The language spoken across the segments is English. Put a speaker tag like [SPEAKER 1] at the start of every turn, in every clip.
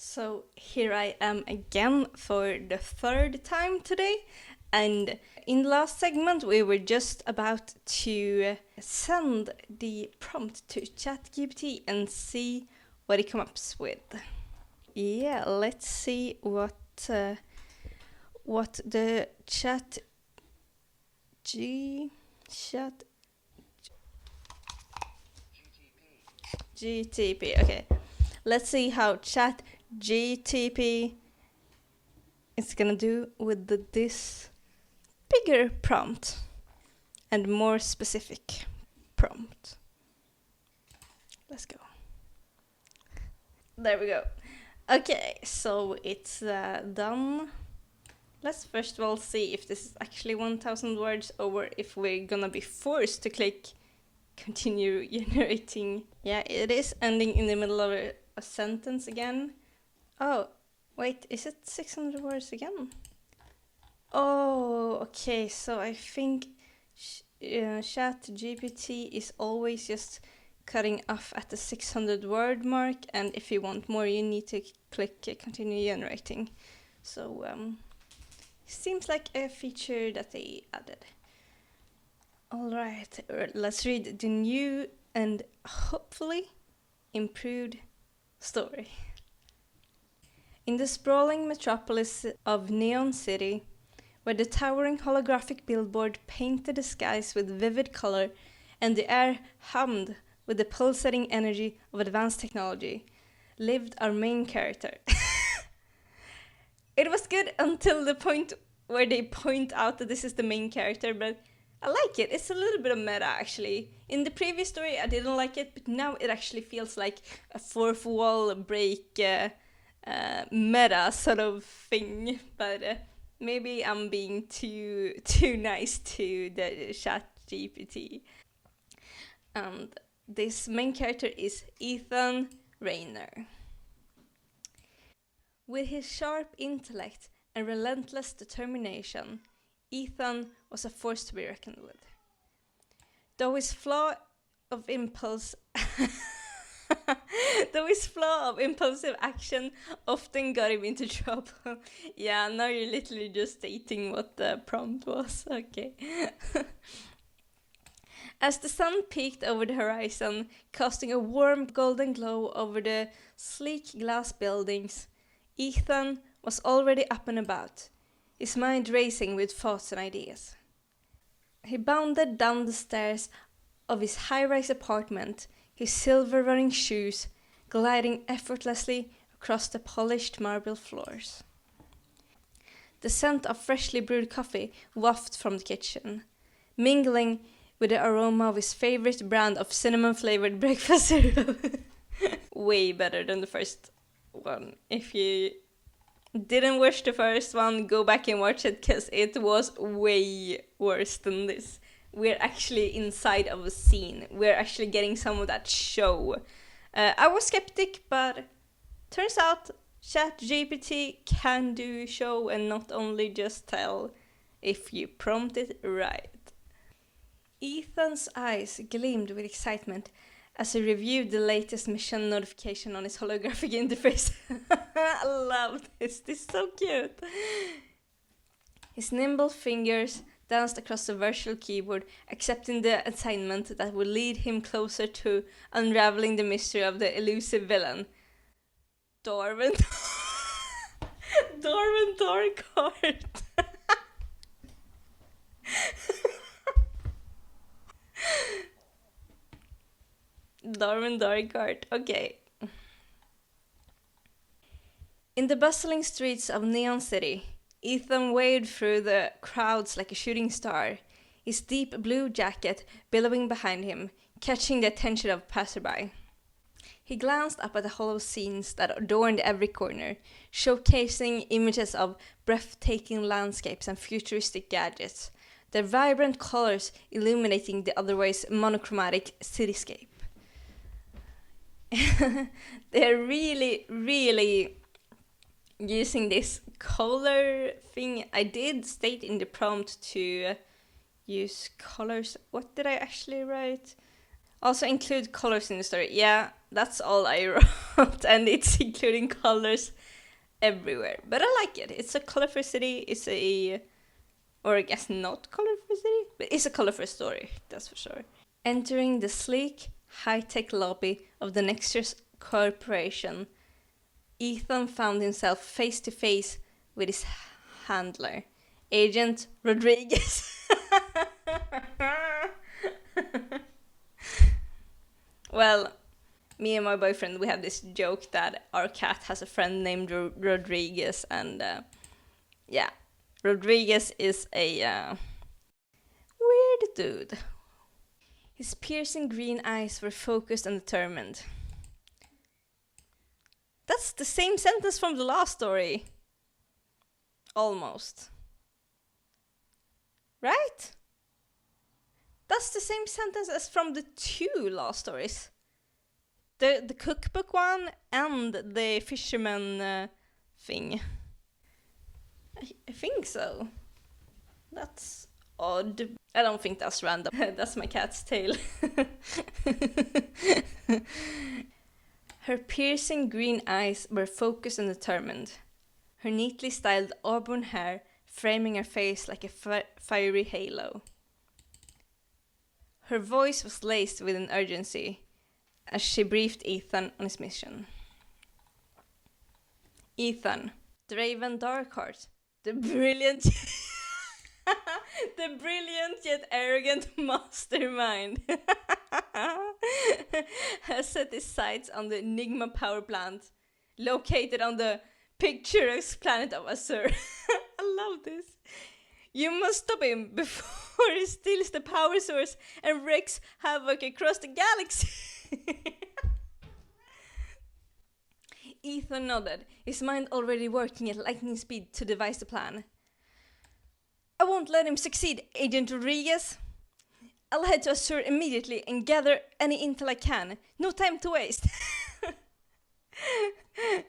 [SPEAKER 1] So here I am again for the third time today, and in the last segment we were just about to send the prompt to ChatGPT and see what it comes up with. Yeah, let's see what the chat GTP. Okay, let's see how chat GTP is gonna do with this bigger prompt and more specific prompt. Let's go. There we go. Okay, so it's done. Let's first of all see if this is actually 1000 words or if we're gonna be forced to click continue generating. Yeah, it is ending in the middle of a sentence again. Oh, wait, is it 600 words again? Oh, okay, so I think ChatGPT is always just cutting off at the 600 word mark, and if you want more you need to click continue generating. So seems like a feature that they added. Alright, let's read the new and hopefully improved story. In the sprawling metropolis of Neon City, where the towering holographic billboard painted the skies with vivid color and the air hummed with the pulsating energy of advanced technology, lived our main character. It was good until the point where they point out that this is the main character, but I like it. It's a little bit of meta, actually. In the previous story, I didn't like it, but now it actually feels like a fourth wall break meta sort of thing. But maybe I'm being too nice to the chat GPT. And this main character is Ethan Rayner. With his sharp intellect and relentless determination, Ethan was a force to be reckoned with. Though his flaw of impulsive action often got him into trouble. Yeah, now you're literally just stating what the prompt was. Okay. As the sun peeked over the horizon, casting a warm golden glow over the sleek glass buildings, Ethan was already up and about, his mind racing with thoughts and ideas. He bounded down the stairs of his high-rise apartment, his silver-running shoes gliding effortlessly across the polished marble floors. The scent of freshly brewed coffee wafted from the kitchen, mingling with the aroma of his favorite brand of cinnamon-flavored breakfast cereal. Way better than the first one. If you didn't watch the first one, go back and watch it, because it was way worse than this. We're actually inside of a scene. We're actually getting some of that show. I was skeptic, but turns out ChatGPT can do show and not only just tell if you prompt it right. Ethan's eyes gleamed with excitement as he reviewed the latest mission notification on his holographic interface. I love this. This is so cute. His nimble fingers danced across the virtual keyboard, accepting the assignment that would lead him closer to unraveling the mystery of the elusive villain, Darwin. Darwin Darkheart. Darwin Darkheart. Okay. In the bustling streets of Neon City, Ethan waved through the crowds like a shooting star, his deep blue jacket billowing behind him, catching the attention of passerby. He glanced up at the hollow scenes that adorned every corner, showcasing images of breathtaking landscapes and futuristic gadgets, their vibrant colors illuminating the otherwise monochromatic cityscape. They're really using this color thing. I did state in the prompt to use colors. What did I actually write? Also include colors in the story. Yeah, that's all I wrote, and it's including colors everywhere. But I like it. It's a colorful city. Or I guess not colorful city, but it's a colorful story, that's for sure. Entering the sleek, high-tech lobby of the Nexus Corporation, Ethan found himself face to face with his handler, Agent Rodriguez. Well, me and my boyfriend, we have this joke that our cat has a friend named Rodriguez, and yeah, Rodriguez is a weird dude. His piercing green eyes were focused and determined. That's the same sentence from the last story. Almost. Right? That's the same sentence as from the 2 last stories. The cookbook one and the fisherman thing. I think so. That's odd. I don't think that's random. That's my cat's tail. Her piercing green eyes were focused and determined. Her neatly styled auburn hair framing her face like a fiery halo. Her voice was laced with an urgency as she briefed Ethan on his mission. Ethan, Draven Darkheart, the brilliant yet arrogant mastermind, has set his sights on the Enigma power plant, located on the picturesque planet of Azure. I love this. You must stop him before he steals the power source and wreaks havoc across the galaxy. Ethan nodded, his mind already working at lightning speed to devise the plan. I won't let him succeed, Agent Rodriguez. I'll head to Azure immediately and gather any intel I can. No time to waste.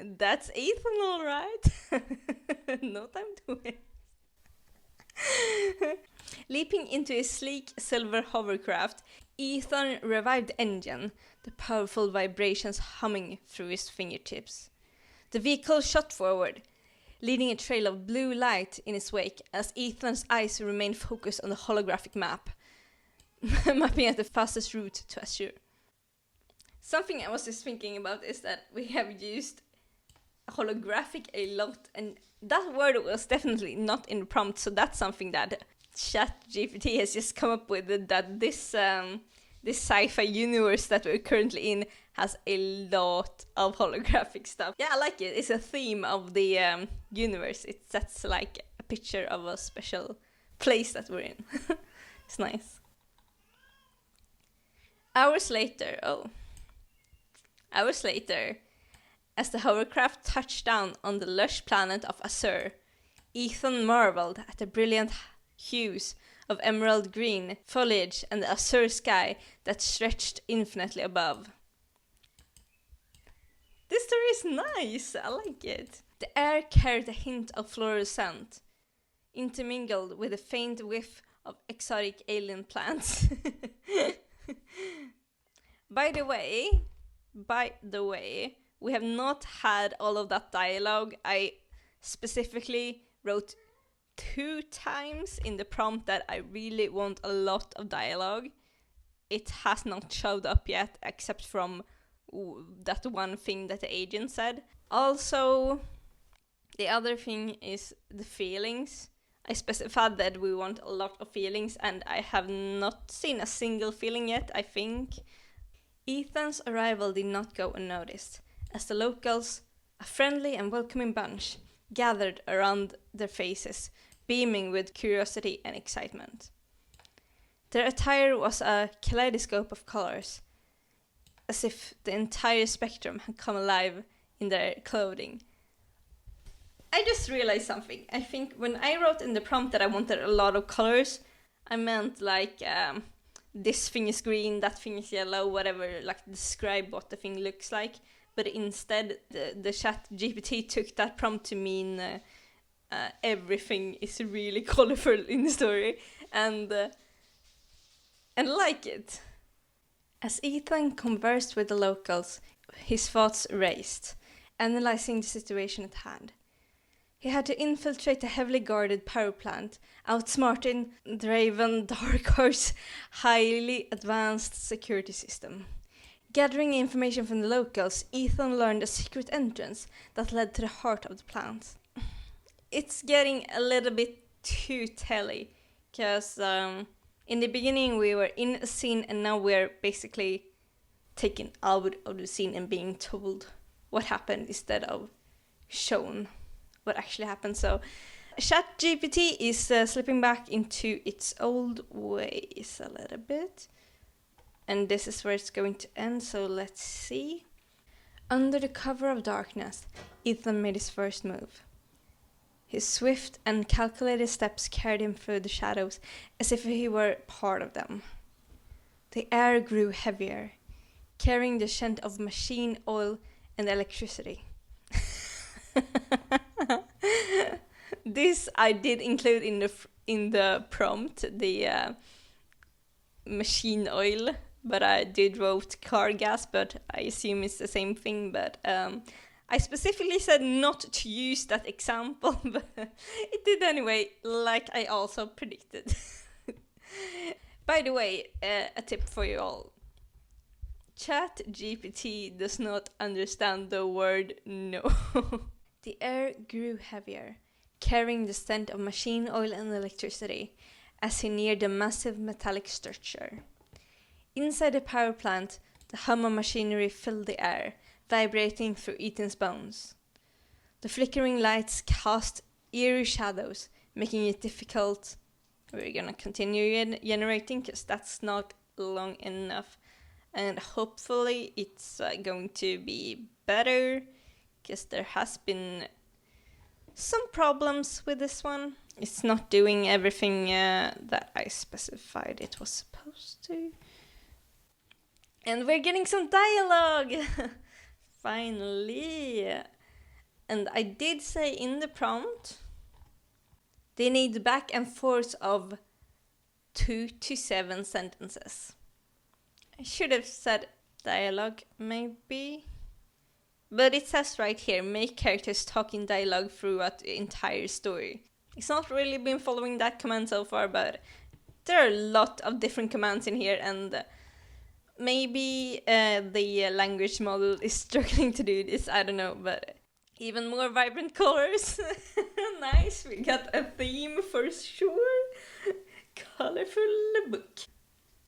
[SPEAKER 1] That's Ethan, all right. No time to waste. Leaping into his sleek silver hovercraft, Ethan revived the engine, the powerful vibrations humming through his fingertips. The vehicle shot forward, leaving a trail of blue light in its wake as Ethan's eyes remained focused on the holographic map, mapping out the fastest route to Azure. Something I was just thinking about is that we have used holographic a lot, and that word was definitely not in the prompt, so that's something that ChatGPT has just come up with, that this sci-fi universe that we're currently in has a lot of holographic stuff. Yeah, I like it. It's a theme of the universe. It sets like a picture of a special place that we're in. It's nice. Hours later, as the hovercraft touched down on the lush planet of Azure, Ethan marveled at the brilliant hues of emerald green foliage and the azure sky that stretched infinitely above. This story is nice, I like it. The air carried a hint of floral scent, intermingled with a faint whiff of exotic alien plants. By the way, we have not had all of that dialogue. I specifically wrote 2 times in the prompt that I really want a lot of dialogue. It has not showed up yet, except from that one thing that the agent said. Also, the other thing is the feelings. I specified that we want a lot of feelings, and I have not seen a single feeling yet, I think. Ethan's arrival did not go unnoticed, as the locals, a friendly and welcoming bunch, gathered around their faces, beaming with curiosity and excitement. Their attire was a kaleidoscope of colors, as if the entire spectrum had come alive in their clothing. I just realized something. I think when I wrote in the prompt that I wanted a lot of colors, I meant like this thing is green, that thing is yellow, whatever, like describe what the thing looks like. But instead, the ChatGPT took that prompt to mean everything is really colorful in the story, and I like it. As Ethan conversed with the locals, his thoughts raced, analyzing the situation at hand. He had to infiltrate a heavily guarded power plant, outsmarting Draven Darkheart's highly advanced security system. Gathering information from the locals, Ethan learned a secret entrance that led to the heart of the plant. It's getting a little bit too telly, because in the beginning we were in a scene and now we're basically taken out of the scene and being told what happened instead of shown what actually happened. So ChatGPT is slipping back into its old ways a little bit. And this is where it's going to end, so let's see. Under the cover of darkness, Ethan made his first move. His swift and calculated steps carried him through the shadows as if he were part of them. The air grew heavier, carrying the scent of machine oil and electricity. This I did include in the prompt, the machine oil, but I did wrote car gas, but I assume it's the same thing. But I specifically said not to use that example, but it did anyway, like I also predicted. By the way, a tip for you all. ChatGPT does not understand the word no. The air grew heavier, carrying the scent of machine oil and electricity as he neared the massive metallic structure. Inside the power plant, the hum of machinery filled the air, vibrating through Ethan's bones. The flickering lights cast eerie shadows, making it difficult. We're gonna continue generating because that's not long enough. And hopefully it's going to be better, because there has been some problems with this one. It's not doing everything that I specified it was supposed to. And we're getting some dialogue! Finally! And I did say in the prompt, they need back and forth of 2 to 7 sentences. I should have said dialogue, maybe. But it says right here, make characters talk in dialogue throughout the entire story. It's not really been following that command so far, but there are a lot of different commands in here, and maybe the language model is struggling to do this, I don't know, but even more vibrant colors. Nice, we got a theme for sure. Colorful book.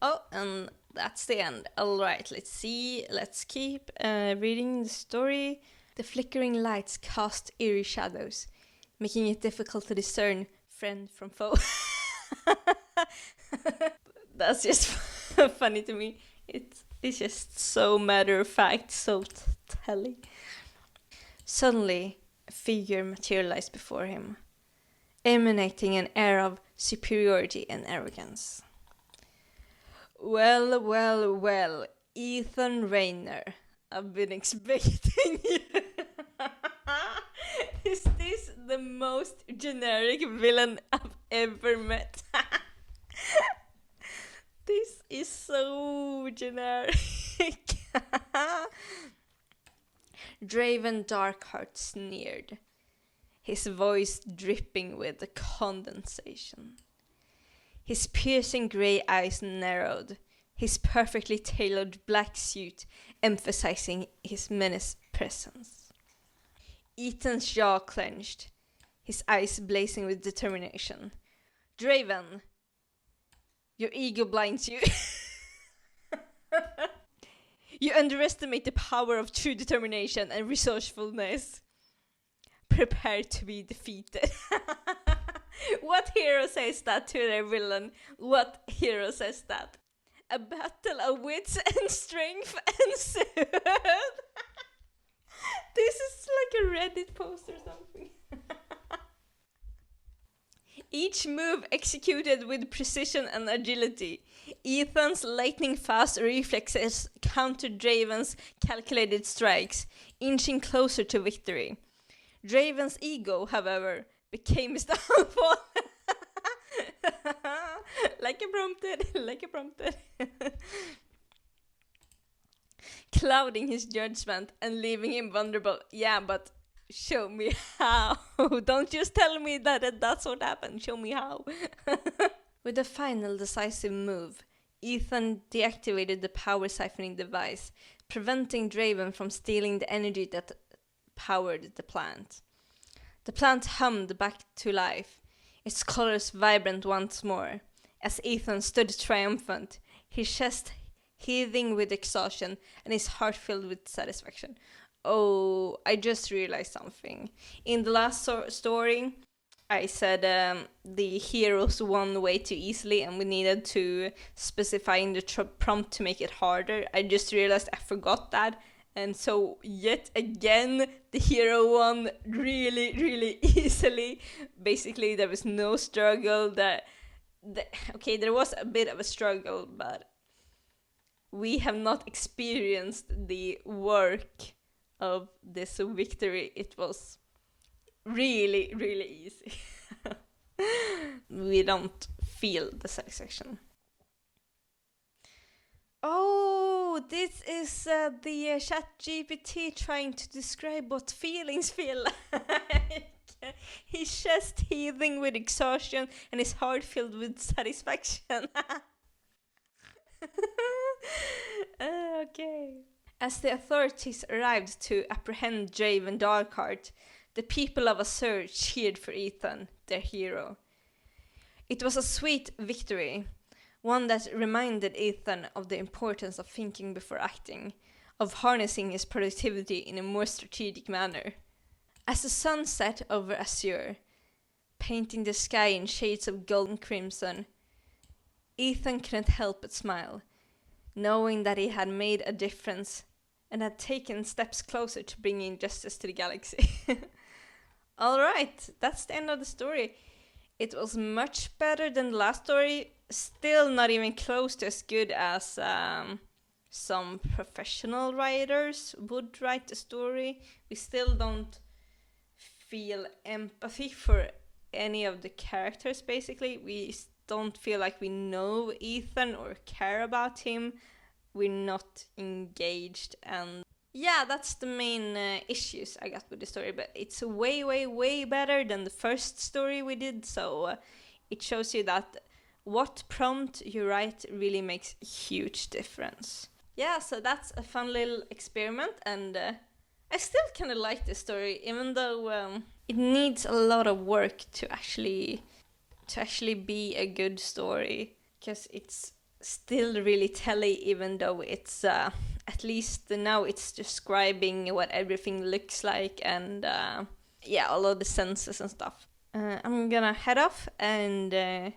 [SPEAKER 1] Oh, and that's the end. Alright, let's see. Let's keep reading the story. The flickering lights cast eerie shadows, making it difficult to discern friend from foe. That's just funny to me. It's just so matter of fact, so telling. Suddenly, a figure materialized before him, emanating an air of superiority and arrogance. Well, well, well, Ethan Rayner, I've been expecting you. Is this the most generic villain I've ever met? This is so generic. Draven Darkheart sneered, his voice dripping with condensation. His piercing grey eyes narrowed, his perfectly tailored black suit emphasizing his menacing presence. Ethan's jaw clenched, his eyes blazing with determination. Draven, your ego blinds you. You underestimate the power of true determination and resourcefulness. Prepare to be defeated. What hero says that to their villain? What hero says that? A battle of wits and strength ensued. This is like a Reddit post or something. Each move executed with precision and agility. Ethan's lightning-fast reflexes countered Draven's calculated strikes, inching closer to victory. Draven's ego, however, became his downfall. Like I prompted. clouding his judgment and leaving him vulnerable. Yeah, but show me how. Don't just tell me that that's what happened. Show me how. With a final decisive move, Ethan deactivated the power siphoning device, preventing Draven from stealing the energy that powered the plant. The plant hummed back to life, its colors vibrant once more, as Ethan stood triumphant, his chest heaving with exhaustion and his heart filled with satisfaction. Oh, I just realized something. In the last story, I said the heroes won way too easily and we needed to specify in the prompt to make it harder. I just realized I forgot that. And so, yet again, the hero won really, really easily. Basically, there was no struggle. Okay, there was a bit of a struggle, but we have not experienced the work of this victory. It was really, really easy. We don't feel the satisfaction. Oh, this is the ChatGPT trying to describe what feelings feel like. His chest heaving with exhaustion and his heart filled with satisfaction. Okay. As the authorities arrived to apprehend Draven Darkheart, the people of Azure cheered for Ethan, their hero. It was a sweet victory, one that reminded Ethan of the importance of thinking before acting, of harnessing his productivity in a more strategic manner. As the sun set over Azure, painting the sky in shades of gold and crimson, Ethan couldn't help but smile, knowing that he had made a difference and had taken steps closer to bringing justice to the galaxy. Alright, that's the end of the story. It was much better than the last story, still not even close to as good as some professional writers would write a story. We still don't feel empathy for any of the characters, basically. We don't feel like we know Ethan or care about him. We're not engaged, and yeah, that's the main issues I got with the story, but it's way, way, way better than the first story we did, so it shows you that what prompt you write really makes a huge difference. Yeah, so that's a fun little experiment, and I still kind of like this story, even though it needs a lot of work to actually be a good story, because it's still really telly, even though it's at least now it's describing what everything looks like, and yeah, all of the senses and stuff. I'm gonna head off and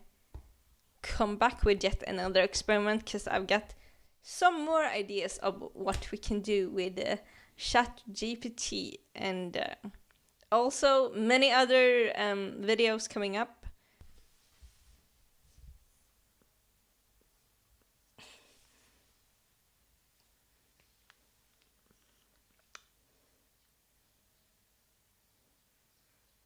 [SPEAKER 1] come back with yet another experiment, because I've got some more ideas of what we can do with ChatGPT, and also many other videos coming up.